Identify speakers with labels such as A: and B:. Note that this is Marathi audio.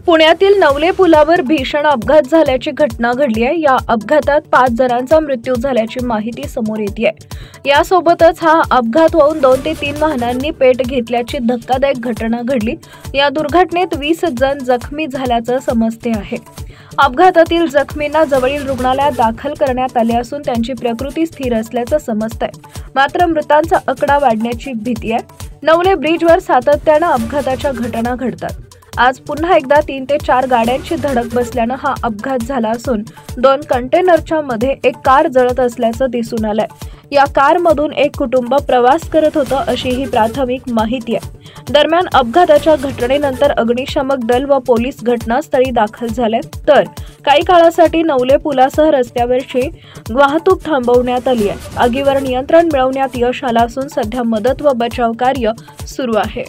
A: पुण्यातील नवले पुलावर भीषण अपघात झाल्याची घटना घडली आहे। या अपघातात 5 जणांचा मृत्यू झाल्याची माहिती समोर येते। यासोबतच हा अपघात होऊन 2 ते 3 वाहनांनी पेट घेतल्याची धक्कादायक घटना घडली। या दुर्घटनेत 20 जण जखमी झाल्याचं समजते आहे। अपघातातील जखमींना जवळील रुग्णालयात दाखल करण्यात आले असून त्यांची प्रकृती स्थिर असल्याचं समजतंय। मात्र मृतांचा आकडा वाढण्याची भीती आहे। नवले ब्रिजवर सातत्यानं अपघाताच्या घटना घडतात। आज पुन्हा एकदा 3 ते 4 गाड्यांची धडक बसल्यानं हा अपघात झाला असून 2 कंटेनरच्या मध्ये एक कार जळत असल्याचं दिसून आलंय। या कारमधून एक कुटुंब प्रवास करत होतं अशी ही प्राथमिक माहिती आहे। दरम्यान अपघाताच्या घटनेनंतर अग्निशमक दल व पोलीस घटनास्थळी दाखल झाले, तर काही काळासाठी नवले पुलासह रस्त्यावरची वाहतूक थांबवण्यात आली आहे। आगीवर नियंत्रण मिळवण्यात यश आलं असून सध्या मदत व बचाव कार्य सुरू आहे।